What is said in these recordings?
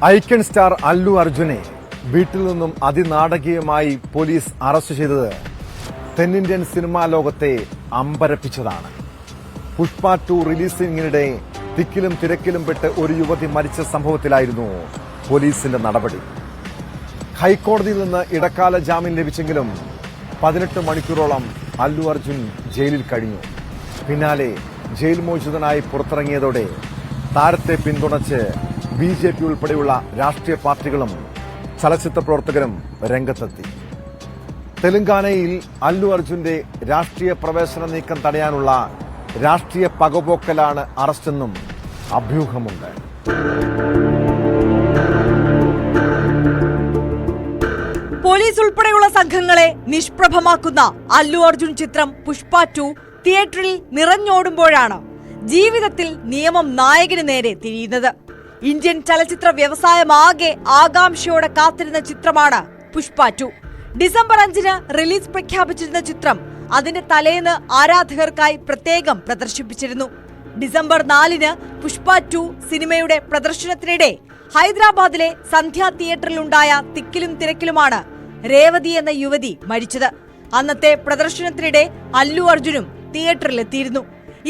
Icon star Allu അർജുനെ വീട്ടിൽ നിന്നും അതിനാടകീയമായി പോലീസ് അറസ്റ്റ് ചെയ്തത് തെന്നിന്ത്യൻ സിനിമാ ലോകത്തെ അമ്പരപ്പിച്ചതാണ്. പുഷ്പ 2 റിലീസിംഗിനിടെ തിക്കിലും തിരക്കിലും പെട്ട് ഒരു യുവതി മരിച്ച സംഭവത്തിലായിരുന്നു പോലീസിന്റെ നടപടി. ഹൈക്കോടതിയിൽ നിന്ന് ഇടക്കാല ജാമ്യം ലഭിച്ചെങ്കിലും 18 മണിക്കൂറോളം അല്ലു അർജുൻ ജയിലിൽ കഴിഞ്ഞു. പിന്നാലെ ജയിൽ മോചിതനായി പുറത്തിറങ്ങിയതോടെ താരത്തെ പിന്തുണച്ച് BJP ഉൾപ്പെടെയുള്ള രാഷ്ട്രീയ പാർട്ടികളും ചലച്ചിത്ര പ്രവർത്തകരും രംഗത്തെത്തി. തെലങ്കാനയിൽ അല്ലു അർജുന്റെ രാഷ്ട്രീയ പ്രവേശന നീക്കം തടയാനുള്ള രാഷ്ട്രീയ പകപോക്കലാണ് അറസ്റ്റെന്നും അഭ്യൂഹമുണ്ട്. പോലീസ് ഉൾപ്പെടെയുള്ള സംഘങ്ങളെ നിഷ്പ്രഭമാക്കുന്ന അല്ലു അർജുൻ ചിത്രം പുഷ്പ 2 തിയേറ്ററിൽ നിറഞ്ഞോടുമ്പോഴാണ് ജീവിതത്തിൽ നിയമം നായകന് നേരെ തിരിയുന്നത്. ഇന്ത്യൻ ചലച്ചിത്ര വ്യവസായമാകെ ആകാംക്ഷയോടെ കാത്തിരുന്ന ചിത്രമാണ് പുഷ്പ 2. ഡിസംബർ 5-ന് റിലീസ് പ്രഖ്യാപിച്ചിരുന്ന ചിത്രം അതിന്റെ തലേന്ന് ആരാധകർക്കായി പ്രത്യേകം പ്രദർശിപ്പിച്ചിരുന്നു. ഡിസംബർ 4-ന് പുഷ്പ 2 സിനിമയുടെ പ്രദർശനത്തിനിടെ ഹൈദരാബാദിലെ സന്ധ്യ തിയേറ്ററിലുണ്ടായ തിക്കിലും തിരക്കിലുമാണ് രേവതി എന്ന യുവതി മരിച്ചത്. അന്നത്തെ പ്രദർശനത്തിനിടെ അല്ലു അർജുനും തിയേറ്ററിലെത്തിയിരുന്നു.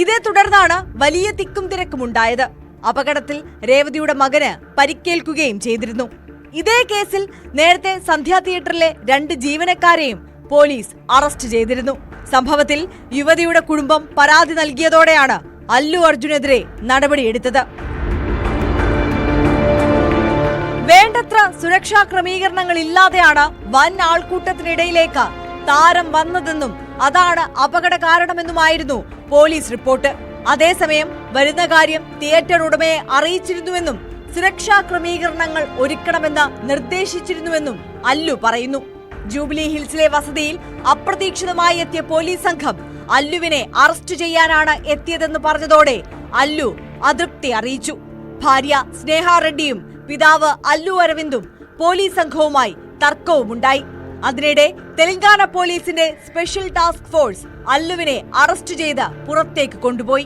ഇതേ തുടർന്നാണ് വലിയ തിക്കും തിരക്കും ഉണ്ടായത്. അപകടത്തിൽ രേവതിയുടെ മകന് പരിക്കേൽക്കുകയും ചെയ്തിരുന്നു. ഇതേ കേസിൽ നേരത്തെ സന്ധ്യ തിയേറ്ററിലെ 2 ജീവനക്കാരെയും പോലീസ് അറസ്റ്റ് ചെയ്തിരുന്നു. സംഭവത്തിൽ യുവതിയുടെ കുടുംബം പരാതി നൽകിയതോടെയാണ് അല്ലു അർജുനെതിരെ നടപടിയെടുത്തത്. വേണ്ടത്ര സുരക്ഷാ ക്രമീകരണങ്ങൾ ഇല്ലാതെയാണ് വൻ ആൾക്കൂട്ടത്തിനിടയിലേക്ക് താരം വന്നതെന്നും അതാണ് അപകട കാരണമെന്നുമായിരുന്നു പോലീസ് റിപ്പോർട്ട്. അതേസമയം വരുന്ന കാര്യം തിയേറ്റർ ഉടമയെ അറിയിച്ചിരുന്നുവെന്നും സുരക്ഷാ ക്രമീകരണങ്ങൾ ഒരുക്കണമെന്ന് നിർദ്ദേശിച്ചിരുന്നുവെന്നും അല്ലു പറയുന്നു. ജൂബിലി ഹിൽസിലെ വസതിയിൽ അപ്രതീക്ഷിതമായി എത്തിയ പോലീസ് സംഘം അല്ലുവിനെ അറസ്റ്റ് ചെയ്യാനാണ് എത്തിയതെന്ന് പറഞ്ഞതോടെ അല്ലു അതൃപ്തി അറിയിച്ചു. ഭാര്യ സ്നേഹ റെഡ്ഡിയും പിതാവ് അല്ലു അരവിന്ദും പോലീസ് സംഘവുമായി തർക്കവുമുണ്ടായി. അതിനിടെ തെലങ്കാന പോലീസിന്റെ സ്പെഷ്യൽ ടാസ്ക് ഫോഴ്സ് അല്ലുവിനെ അറസ്റ്റ് ചെയ്ത് പുറത്തേക്ക് കൊണ്ടുപോയി.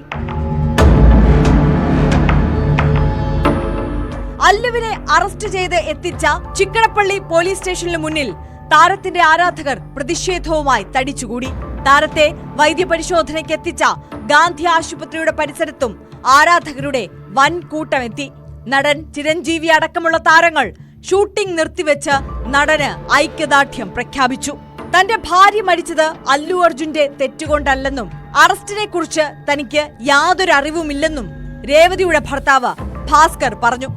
അല്ലുവിനെ അറസ്റ്റ് ചെയ്ത് എത്തിച്ച ചിക്കടപ്പള്ളി പോലീസ് സ്റ്റേഷന് മുന്നിൽ താരത്തിന്റെ ആരാധകർ പ്രതിഷേധവുമായി തടിച്ചുകൂടി. താരത്തെ വൈദ്യപരിശോധനയ്ക്ക് എത്തിച്ച ഗാന്ധി ആശുപത്രിയുടെ പരിസരത്തും ആരാധകരുടെ വൻ കൂട്ടമെത്തി. നടൻ ചിരഞ്ജീവി അടക്കമുള്ള താരങ്ങൾ ഷൂട്ടിംഗ് നിർത്തിവെച്ച് നടന് ഐക്യദാർഢ്യം പ്രഖ്യാപിച്ചു. തന്റെ ഭാര്യ മരിച്ചത് അല്ലു അർജുന്റെ തെറ്റുകൊണ്ടല്ലെന്നും അറസ്റ്റിനെ കുറിച്ച് തനിക്ക് യാതൊരു അറിവുമില്ലെന്നും രേവതിയുടെ ഭർത്താവ് ഭാസ്കർ പറഞ്ഞു.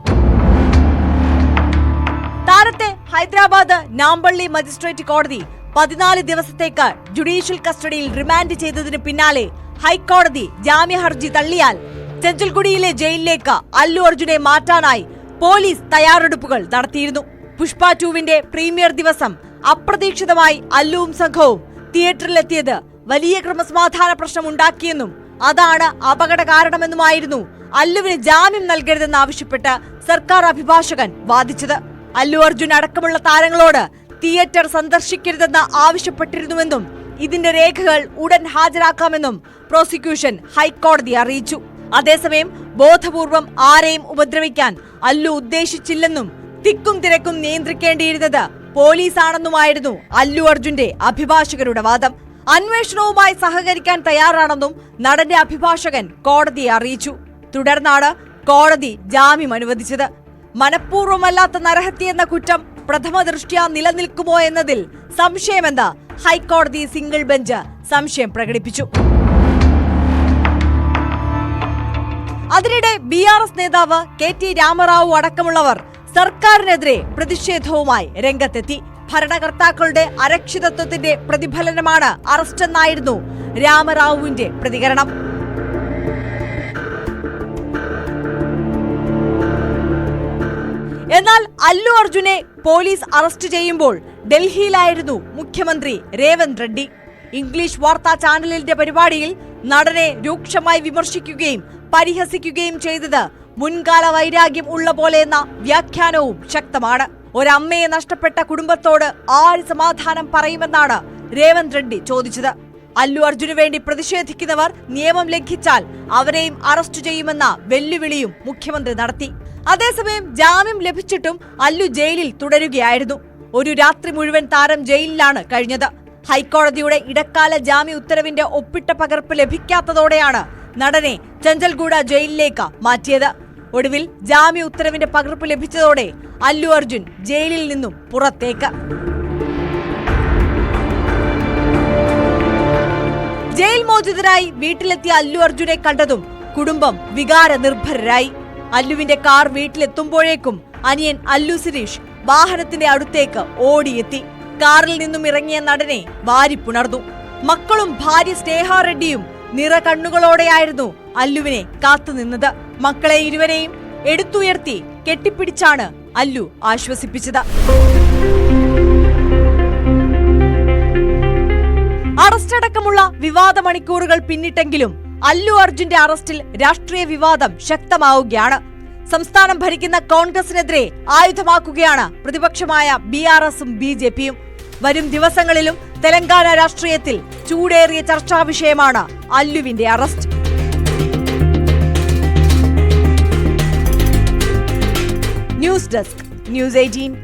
താരത്തെ ഹൈദരാബാദ് നാംപള്ളി മജിസ്ട്രേറ്റ് കോടതി 14 ദിവസത്തേക്ക് ജുഡീഷ്യൽ കസ്റ്റഡിയിൽ റിമാൻഡ് ചെയ്തതിന് പിന്നാലെ ഹൈക്കോടതി ജാമ്യ ഹർജി തള്ളിയാൽ ചെഞ്ചൽഗുഡിയിലെ ജയിലിലേക്ക് അല്ലു അർജുനെ മാറ്റാനായി പോലീസ് തയ്യാറെടുപ്പുകൾ നടത്തിയിരുന്നു. പുഷ്പ 2വിന്റെ പ്രീമിയർ ദിവസം അപ്രതീക്ഷിതമായി അല്ലുവും സംഘവും തിയേറ്ററിലെത്തിയത് വലിയ ക്രമസമാധാന പ്രശ്നം ഉണ്ടാക്കിയെന്നും അതാണ് അപകട കാരണമെന്നുമായിരുന്നു അല്ലുവിന് ജാമ്യം നൽകരുതെന്നാവശ്യപ്പെട്ട് സർക്കാർ അഭിഭാഷകൻ വാദിച്ചത്. അല്ലു അർജുൻ അടക്കമുള്ള താരങ്ങളോട് തിയേറ്റർ സന്ദർശിക്കരുതെന്ന് ആവശ്യപ്പെട്ടിരുന്നുവെന്നും ഇതിന്റെ രേഖകൾ ഉടൻ ഹാജരാക്കാമെന്നും പ്രോസിക്യൂഷൻ ഹൈക്കോടതിയെ അറിയിച്ചു. അതേസമയം ബോധപൂർവം ആരെയും ഉപദ്രവിക്കാൻ അല്ലു ഉദ്ദേശിച്ചില്ലെന്നും തിക്കും തിരക്കും നിയന്ത്രിക്കേണ്ടിയിരുന്നത് പോലീസാണെന്നുമായിരുന്നു അല്ലു അർജുന്റെ അഭിഭാഷകരുടെ വാദം. അന്വേഷണവുമായി സഹകരിക്കാൻ തയ്യാറാണെന്നും നടന്റെ അഭിഭാഷകൻ കോടതിയെ അറിയിച്ചു. തുടർന്നാണ് കോടതി ജാമ്യം അനുവദിച്ചത്. മനഃപൂർവ്വമല്ലാത്ത നരഹത്യ എന്ന കുറ്റം പ്രഥമ ദൃഷ്ട്യാ നിലനിൽക്കുമോ എന്നതിൽ സംശയമെന്ന് ഹൈക്കോടതി സിംഗിൾ ബെഞ്ച് സംശയം പ്രകടിപ്പിച്ചു. അതിനിടെ BRS നേതാവ് KT രാമറാവു അടക്കമുള്ളവർ സർക്കാരിനെതിരെ പ്രതിഷേധവുമായി രംഗത്തെത്തി. ഭരണകർത്താക്കളുടെ അരക്ഷിതത്വത്തിന്റെ പ്രതിഫലനമാണ് അറസ്റ്റെന്നായിരുന്നു രാമറാവുവിന്റെ പ്രതികരണം. എന്നാൽ അല്ലു അർജുനെ പോലീസ് അറസ്റ്റ് ചെയ്യുമ്പോൾ ഡൽഹിയിലായിരുന്നു മുഖ്യമന്ത്രി രേവന്ത് റെഡ്ഡി. ഇംഗ്ലീഷ് വാർത്താ ചാനലിന്റെ പരിപാടിയിൽ നടനെ രൂക്ഷമായി വിമർശിക്കുകയും പരിഹസിക്കുകയും ചെയ്തത് മുൻകാല വൈരാഗ്യം ഉള്ള പോലെയെന്ന വ്യാഖ്യാനവും ശക്തമാണ്. ഒരമ്മയെ നഷ്ടപ്പെട്ട കുടുംബത്തോട് ആര് സമാധാനം പറയുമെന്നാണ് രേവന്ത് റെഡ്ഡി ചോദിച്ചത്. അല്ലു അർജുനു വേണ്ടി പ്രതിഷേധിക്കുന്നവർ നിയമം ലംഘിച്ചാൽ അവരെയും അറസ്റ്റ് ചെയ്യുമെന്ന വെല്ലുവിളിയും മുഖ്യമന്ത്രി നടത്തി. അതേസമയം ജാമ്യം ലഭിച്ചിട്ടും അല്ലു ജയിലിൽ തുടരുകയായിരുന്നു. ഒരു രാത്രി മുഴുവൻ താരം ജയിലിലാണ് കഴിഞ്ഞത്. ഹൈക്കോടതിയുടെ ഇടക്കാല ജാമ്യ ഉത്തരവിന്റെ ഒപ്പിട്ട പകർപ്പ് ലഭിക്കാത്തതോടെയാണ് നടനെ ചഞ്ചൽഗൂഡ ജയിലിലേക്ക് മാറ്റിയത്. ഒടുവിൽ ജാമ്യ ഉത്തരവിന്റെ പകർപ്പ് ലഭിച്ചതോടെ അല്ലു അർജുൻ ജയിലിൽ നിന്നും പുറത്തേക്ക്. ജയിൽ മോചിതരായി വീട്ടിലെത്തിയ അല്ലു അർജുനെ കണ്ടതും കുടുംബം വികാര നിർഭരരായി. അല്ലുവിന്റെ കാർ വീട്ടിലെത്തുമ്പോഴേക്കും അനിയൻ അല്ലു സിരീഷ് വാഹനത്തിന്റെ അടുത്തേക്ക് ഓടിയെത്തി. കാറിൽ നിന്നും ഇറങ്ങിയ നടനെ വാരിപ്പുണർന്നു. മക്കളും ഭാര്യ സ്നേഹ റെഡ്ഡിയും നിറ കണ്ണുകളോടെയായിരുന്നു അല്ലുവിനെ കാത്തുനിന്നത്. മക്കളെ ഇരുവരെയും എടുത്തുയർത്തി കെട്ടിപ്പിടിച്ചാണ് അല്ലു ആശ്വസിപ്പിച്ചത്. അറസ്റ്റടക്കമുള്ള വിവാദ മണിക്കൂറുകൾ പിന്നിട്ടെങ്കിലും അല്ലു അർജുന്റെ അറസ്റ്റിൽ രാഷ്ട്രീയ വിവാദം ശക്തമാവുകയാണ്. സംസ്ഥാനം ഭരിക്കുന്ന കോൺഗ്രസിനെതിരെ ആയുധമാക്കുകയാണ് പ്രതിപക്ഷമായ BRSഉം BJPയും. വരും ദിവസങ്ങളിലും തെലങ്കാന രാഷ്ട്രീയത്തിൽ ചൂടേറിയ ചർച്ചാ വിഷയമാണ് അല്ലുവിന്റെ അറസ്റ്റ്. News desk, News 18.